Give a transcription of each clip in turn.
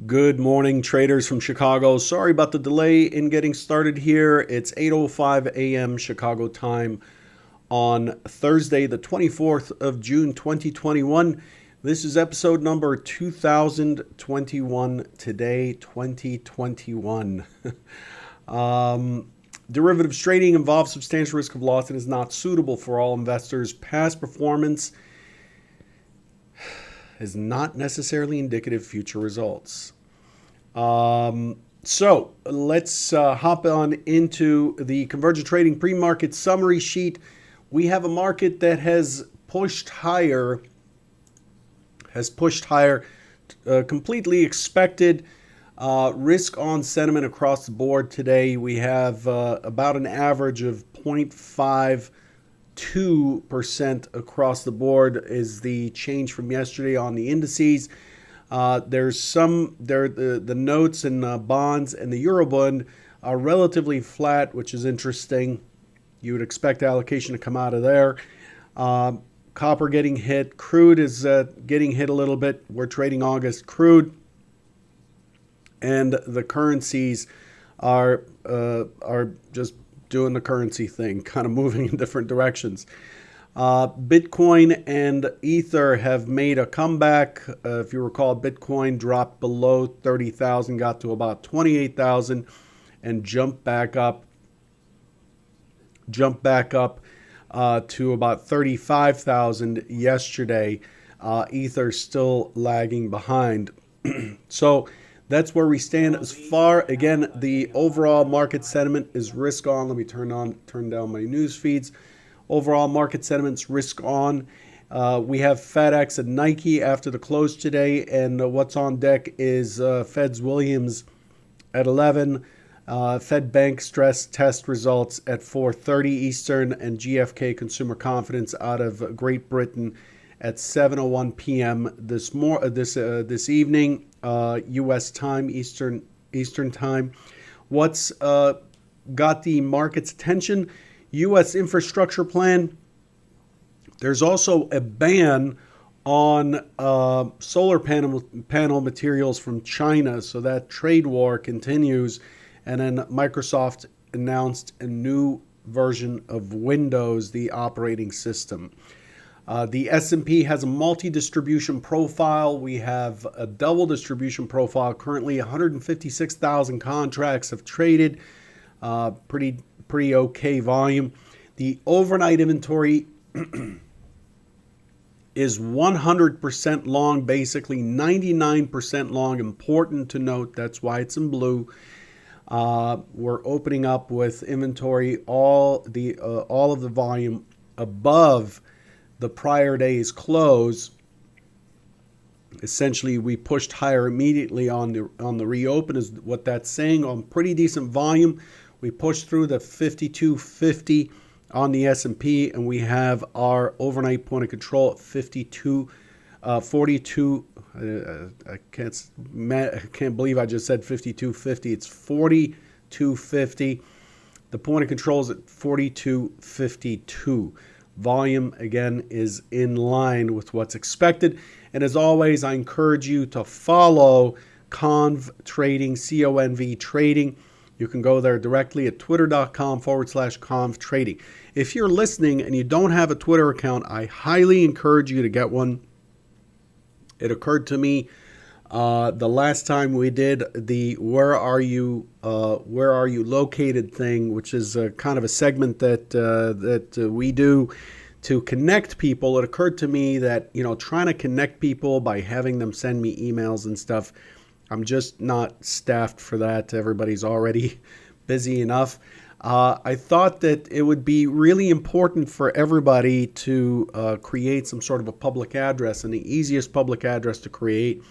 Good morning, traders from Chicago. Sorry about the delay in getting started here. It's 8:05 a.m. Chicago time on Thursday, the 24th of June, 2021. This is episode number 2021 today, 2021. Derivatives trading involves substantial risk of loss and is not suitable for all investors. Past performance is not necessarily indicative of future results. So let's hop on into the Convergent Trading pre-market summary sheet. We have a market that has pushed higher, completely expected. Risk on sentiment across the board today. We have about an average of 0.52% across the board is the change from yesterday on the indices. There's the notes and bonds and the Eurobond are relatively flat, which is interesting. You would expect allocation to come out of there. Copper getting hit. Crude is getting hit a little bit. We're trading August crude. And the currencies are just doing the currency thing, kind of moving in different directions. Bitcoin and Ether have made a comeback. If you recall, Bitcoin dropped below 30,000, got to about 28,000, and jumped back up to about 35,000 yesterday. Ether still lagging behind. So that's where we stand as far. Again, the overall market sentiment is risk on. Let me turn down my news feeds. Overall market sentiment's risk on. We have FedEx and Nike after the close today, and what's on deck is Fed's Williams at 11, Fed Bank stress test results at 4:30 Eastern, and GfK consumer confidence out of Great Britain at 7:01 p.m. this evening, U.S. time, Eastern time. What's got the market's attention? U.S. infrastructure plan. There's also a ban on solar panel materials from China, so that trade war continues. And then Microsoft announced a new version of Windows, the operating system. The S&P has a multi-distribution profile. We have a double distribution profile. Currently, 156,000 contracts have traded. Pretty okay volume. The overnight inventory is 100% long, basically 99% long. Important to note, that's why it's in blue. We're opening up with inventory, all of the volume above the prior day's close. Essentially, we pushed higher immediately on the reopen, is what that's saying, on pretty decent volume. We pushed through the 5250 on the S&P, and we have our overnight point of control at 42. I can't believe I just said 5250. It's 4250. The point of control is at 4252. Volume, again, is in line with what's expected. And as always, I encourage you to follow Conv Trading, CONV Trading. You can go there directly at twitter.com/Conv Trading. If you're listening and you don't have a Twitter account, I highly encourage you to get one. It occurred to me the last time we did the where are you located thing, which is kind of a segment that we do to connect people. It occurred to me that, trying to connect people by having them send me emails and stuff, I'm just not staffed for that. Everybody's already busy enough. I thought that it would be really important for everybody to create some sort of a public address, and the easiest public address to create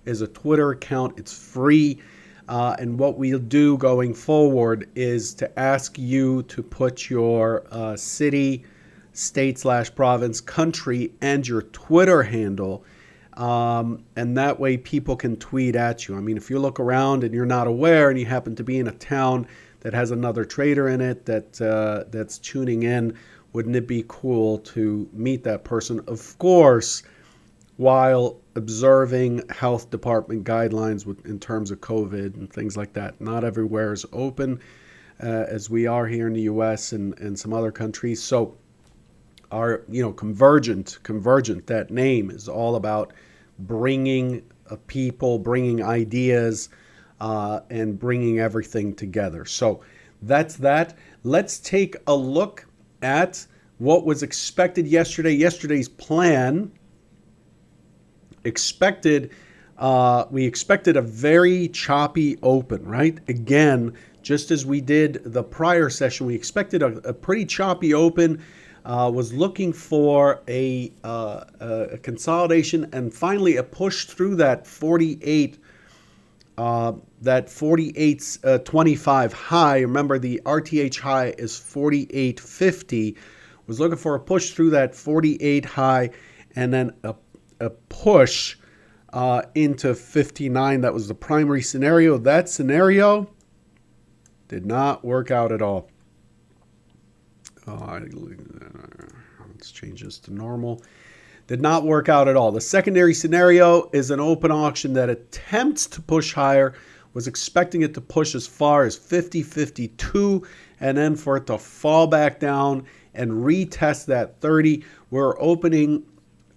is a Twitter account. It's free, and what we'll do going forward is to ask you to put your city, state/province, country, and your Twitter handle. And that way people can tweet at you. I mean, if you look around and you're not aware and you happen to be in a town that has another trader in it that's tuning in, wouldn't it be cool to meet that person? Of course, while observing health department guidelines in terms of COVID and things like that. Not everywhere is open, as we are here in the U.S. and some other countries. So our, convergent, that name is all about bringing people, bringing ideas, and bringing everything together. So that's that. Let's take a look at what was expected yesterday. Yesterday's plan we expected a very choppy open, right? Again, just as we did the prior session, we expected a pretty choppy open. Was looking for a consolidation and finally a push through that 48.25 high. Remember, the RTH high is 48.50. Was looking for a push through that 48 high and then a push into 59. That was the primary scenario. That scenario did not work out at all. Let's change this to normal. Did not work out at all. The secondary scenario is an open auction that attempts to push higher. Was expecting it to push as far as 50.52 and then for it to fall back down and retest that 30. We're opening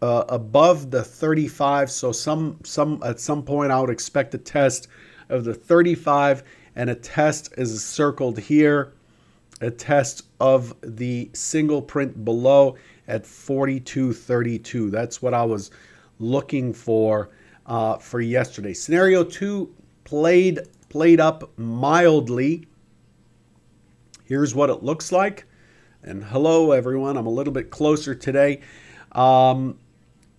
above the 35, so at some point I would expect a test of the 35, and a test is circled here, a test of the single print below at 42.32. That's what I was looking for yesterday. Scenario 2 played up mildly. Here's what it looks like. And hello everyone, I'm a little bit closer today.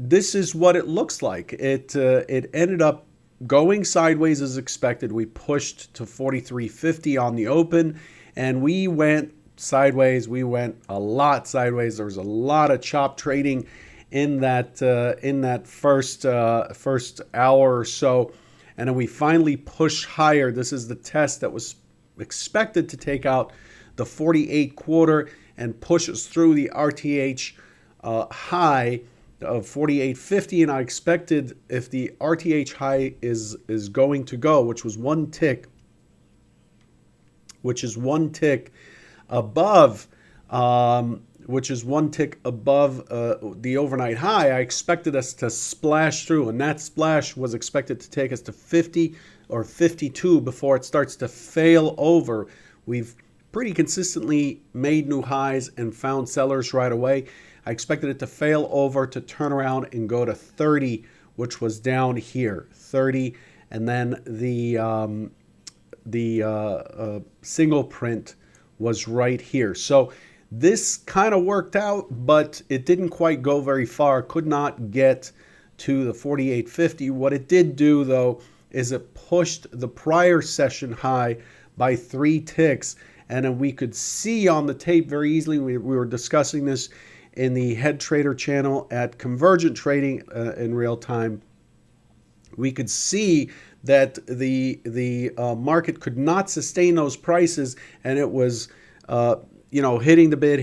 This is what it looks like. It ended up going sideways as expected. We pushed to 43.50 on the open, and we went sideways. We went a lot sideways. There was a lot of chop trading in that first hour or so, and then we finally pushed higher. This is the test that was expected to take out the 48 quarter and push us through the RTH high of 48.50, and I expected if the RTH high is going to go, which is one tick above the overnight high, I expected us to splash through, and that splash was expected to take us to 50 or 52 before it starts to fail over. We've pretty consistently made new highs and found sellers right away. I expected it to fail over, to turn around and go to 30, which was down here, 30, and then the single print was right here. So this kind of worked out, but it didn't quite go very far. Could not get to the 48.50. What it did do, though, is it pushed the prior session high by 3 ticks, and then we could see on the tape very easily. We were discussing this in the Head Trader channel at Convergent Trading in real time. We could see that the market could not sustain those prices, and it was hitting the bid,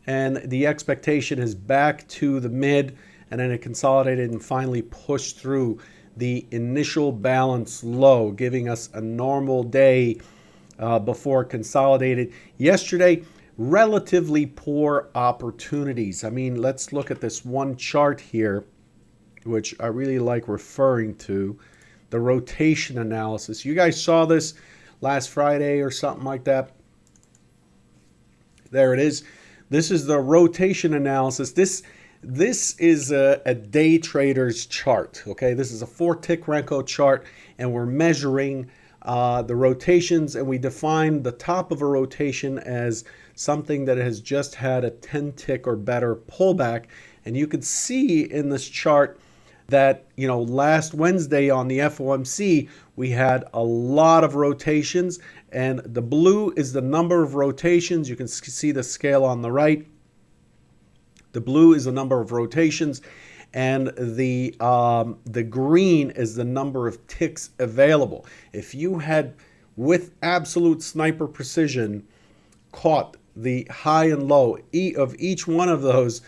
and the expectation is back to the mid, and then it consolidated and finally pushed through the initial balance low, giving us a normal day before it consolidated. Yesterday, relatively poor opportunities. I mean, let's look at this one chart here, which I really like referring to, the rotation analysis. You guys saw this last Friday or something like that. There it is. This is the rotation analysis. This is a day trader's chart. Okay, this is a 4-tick Renko chart, and we're measuring the rotations, and we define the top of a rotation as something that has just had a 10-tick or better pullback. And you could see in this chart that, last Wednesday on the FOMC, we had a lot of rotations, and the blue is the number of rotations. You can see the scale on the right. The blue is the number of rotations, and the green is the number of ticks available. If you had, with absolute sniper precision, caught the high and low of each one of those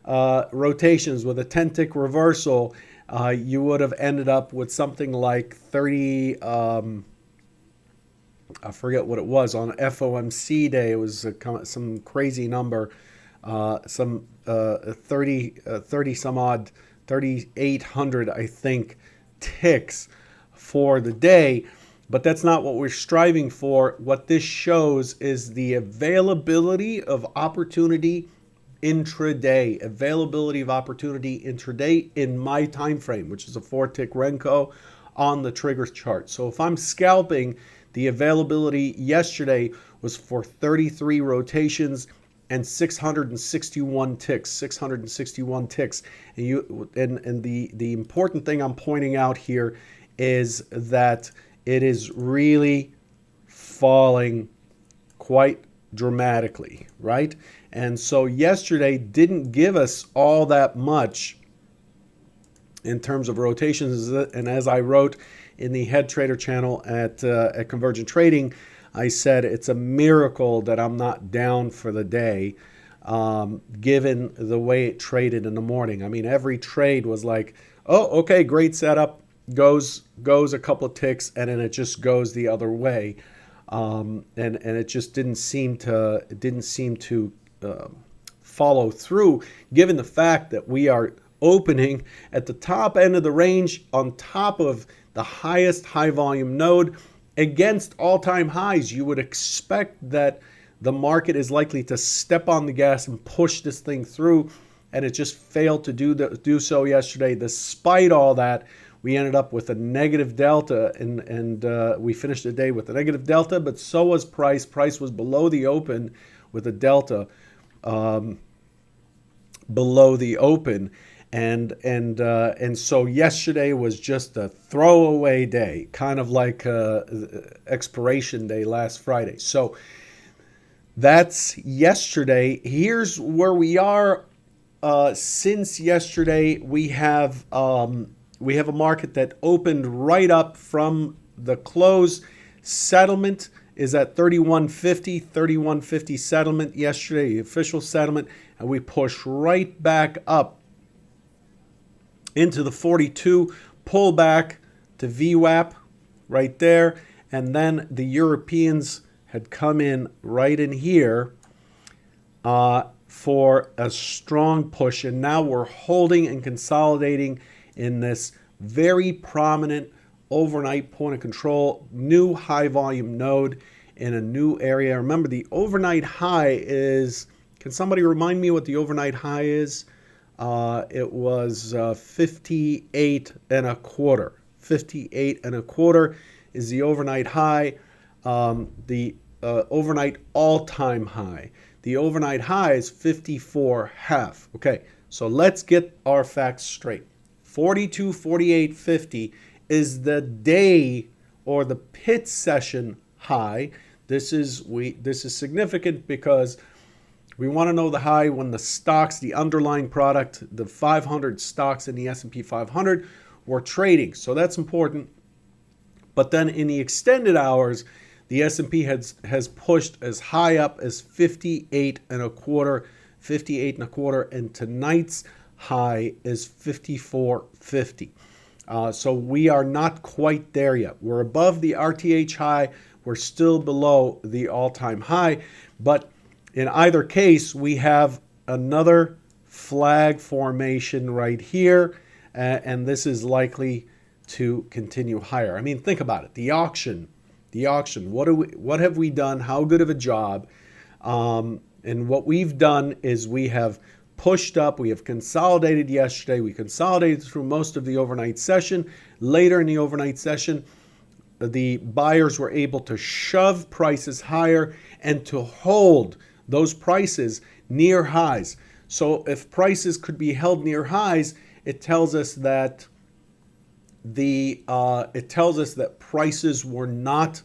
rotations with a 10-tick reversal, you would have ended up with something like 30, I forget what it was, on FOMC day. It was some crazy number, some 30 some odd, 3,800, I think, ticks for the day. But that's not what we're striving for. What this shows is the availability of opportunity intraday, in my time frame, which is a 4-tick Renko on the trigger chart. So if I'm scalping, the availability yesterday was for 33 rotations and 661 ticks. 661 ticks. And the important thing I'm pointing out here is that it is really falling quite dramatically, right? And so yesterday didn't give us all that much in terms of rotations. And as I wrote in the Head Trader channel at Convergent Trading, I said it's a miracle that I'm not down for the day, given the way it traded in the morning. I mean, every trade was like, oh, okay, great setup, goes a couple of ticks, and then it just goes the other way. And it just didn't seem to follow through, given the fact that we are opening at the top end of the range on top of the highest high volume node against all-time highs. You would expect that the market is likely to step on the gas and push this thing through, and it just failed to do so yesterday. Despite all that, we ended up with a negative delta, and we finished the day with a negative delta, but so was price. Price was below the open with a delta below the open. And so yesterday was just a throwaway day, kind of like expiration day last Friday. So that's yesterday. Here's where we are since yesterday. We have a market that opened right up from the close. Settlement is at 3150 settlement yesterday, the official settlement, and we push right back up into the 42, pull back to VWAP right there, and then the Europeans had come in right in here for a strong push, and now we're holding and consolidating in this very prominent overnight point of control, new high volume node in a new area. Remember, the overnight high is, can somebody remind me what the overnight high is? It was 58 and a quarter. 58 and a quarter is the overnight high. The overnight all-time high. The overnight high is 54.5. Okay, so let's get our facts straight. 42.48.50 is the day or the pit session high. This is significant because we want to know the high when the stocks, the underlying product, the 500 stocks in the S&P 500 were trading. So that's important. But then in the extended hours, the S&P has pushed as high up as 58 and a quarter, and tonight's high is 54.50. So we are not quite there yet. We're above the RTH high. We're still below the all-time high. But in either case, we have another flag formation right here, and this is likely to continue higher. I mean, think about it. The auction. What have we done? How good of a job? And what we've done is we have pushed up. We have consolidated yesterday. We consolidated through most of the overnight session. Later in the overnight session, the buyers were able to shove prices higher and to hold those prices near highs. So if prices could be held near highs, it tells us that prices were not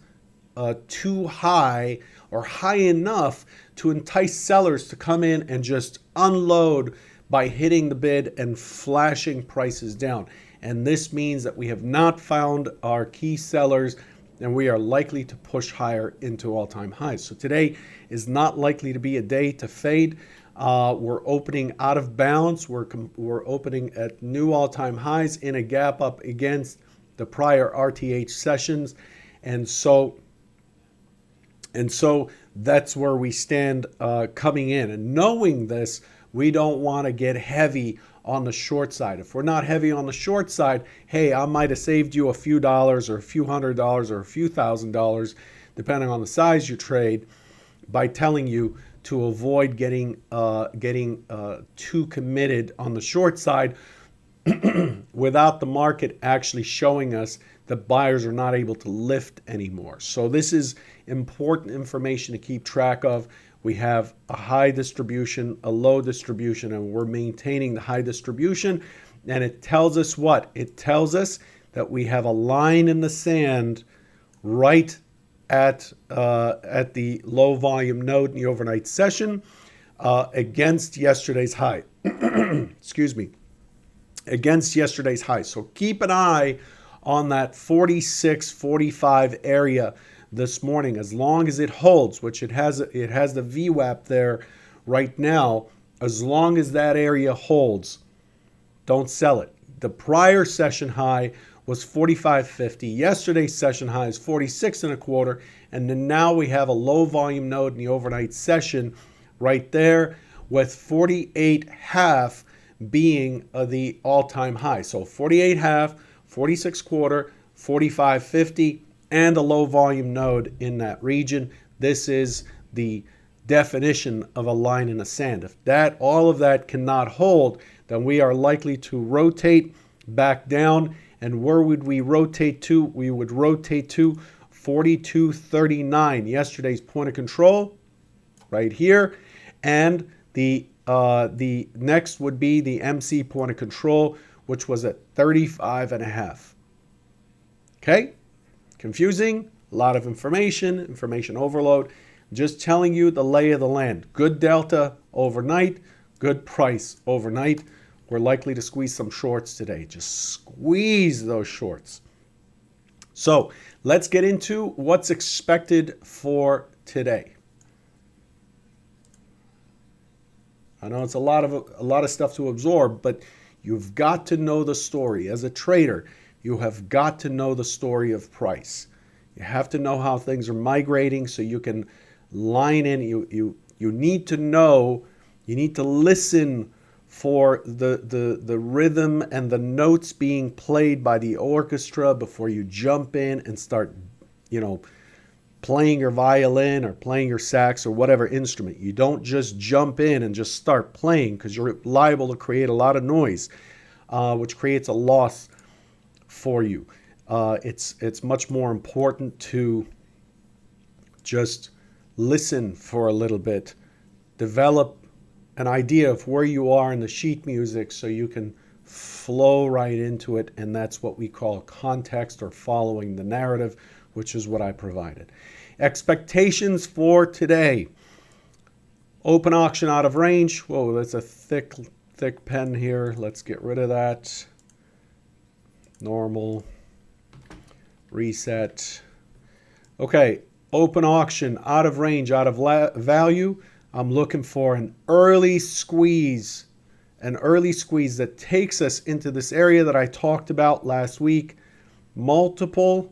too high or high enough to entice sellers to come in and just unload by hitting the bid and flashing prices down. And this means that we have not found our key sellers, and we are likely to push higher into all-time highs. So today is not likely to be a day to fade. We're opening out of balance. We're opening at new all-time highs in a gap up against the prior RTH sessions. And so that's where we stand coming in. And knowing this, we don't want to get heavy on the short side. If we're not heavy on the short side, hey, I might have saved you a few dollars or a few $100s or a few $1,000, depending on the size you trade, by telling you to avoid getting too committed on the short side without the market actually showing us that buyers are not able to lift anymore. So this is important information to keep track of. We have a high distribution, a low distribution, and we're maintaining the high distribution. And it tells us what? It tells us that we have a line in the sand right at the low volume node in the overnight session against yesterday's high. Excuse me. Against yesterday's high. So keep an eye on that 46, 45 area this morning. As long as it holds, which it has the VWAP there right now, as long as that area holds, don't sell it. The prior session high was 45.50. Yesterday's session high is 46 and a quarter, and then now we have a low volume node in the overnight session right there with 48.5 being the all-time high. So 48.5, 46 quarter, 45.50, and a low volume node in that region. This is the definition of a line in the sand. If all of that cannot hold, then we are likely to rotate back down. And where would we rotate to? We would rotate to 42.39, yesterday's point of control right here. And the next would be the MC point of control, which was at 35.5. Okay? Confusing, a lot of information overload. Just telling you the lay of the land. Good delta overnight, good price overnight. We're likely to squeeze some shorts today. Just squeeze those shorts. So let's get into what's expected for today. I know it's a lot of stuff to absorb, but you've got to know the story. As a trader, you have got to know the story of price. You have to know how things are migrating so you can line in. You need to know, you need to listen for the rhythm and the notes being played by the orchestra before you jump in and start, playing your violin or playing your sax or whatever instrument. You don't just jump in and just start playing, because you're liable to create a lot of noise, which creates a loss for you. It's much more important to just listen for a little bit, develop an idea of where you are in the sheet music so you can flow right into it, and that's what we call context or following the narrative, which is what I provided. Expectations for today. Open auction out of range. Whoa, that's a thick pen here. Let's get rid of that. Normal. Reset. Okay, open auction out of range, out of value. I'm looking for an early squeeze that takes us into this area that I talked about last week. Multiple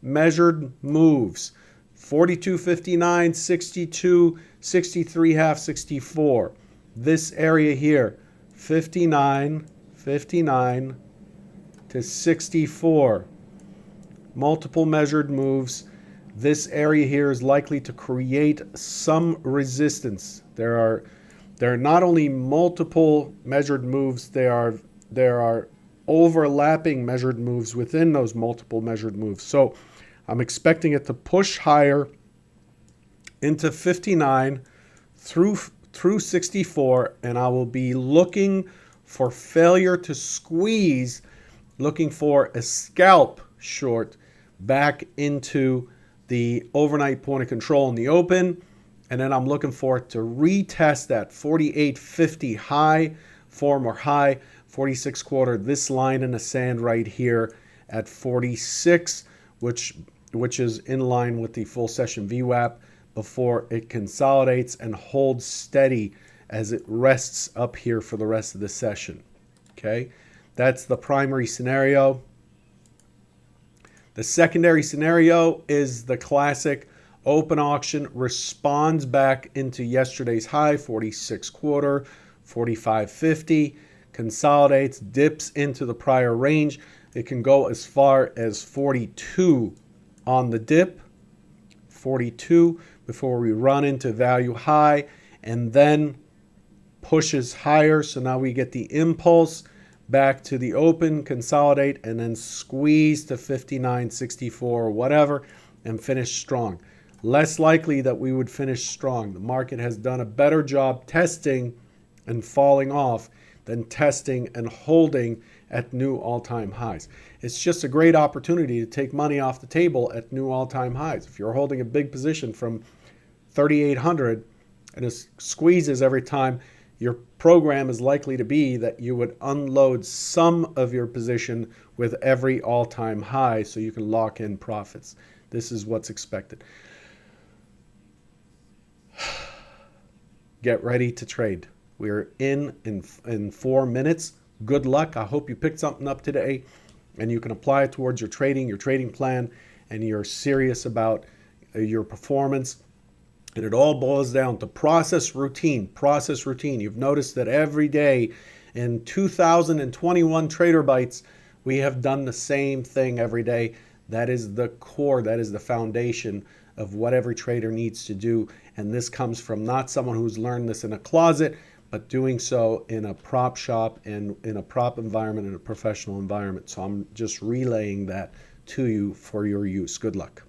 measured moves. 42.59, 62, 63 half, 64. This area here, 59 to 64. Multiple measured moves. This area here is likely to create some resistance. There are not only multiple measured moves, there are overlapping measured moves within those multiple measured moves. So I'm expecting it to push higher into 59 through 64, and I will be looking for failure to squeeze, looking for a scalp short back into the overnight point of control in the open, and then I'm looking for it to retest that 48.50 high, former high, 46 quarter, this line in the sand right here at 46, which is in line with the full session VWAP, before it consolidates and holds steady as it rests up here for the rest of the session. Okay, that's the primary scenario. The secondary scenario is the classic open auction responds back into yesterday's high, 46 quarter, 45.50, consolidates, dips into the prior range. It can go as far as 42 on the dip, 42 before we run into value high, and then pushes higher. So now we get the impulse back to the open, consolidate, and then squeeze to 59.64 or whatever and finish strong. Less likely that we would finish strong. The market has done a better job testing and falling off than testing and holding at new all-time highs. It's just a great opportunity to take money off the table at new all-time highs. If you're holding a big position from 3,800 and it squeezes every time, your program is likely to be that you would unload some of your position with every all-time high so you can lock in profits. This is what's expected. Get ready to trade. We're in 4 minutes. Good luck. I hope you picked something up today and you can apply it towards your trading plan, and you're serious about your performance. And it all boils down to process routine. You've noticed that every day in 2021 Trader Bites, we have done the same thing every day. That is the core, that is the foundation of what every trader needs to do. And this comes from not someone who's learned this in a closet, but doing so in a prop shop and in a prop environment, in a professional environment. So I'm just relaying that to you for your use. Good luck.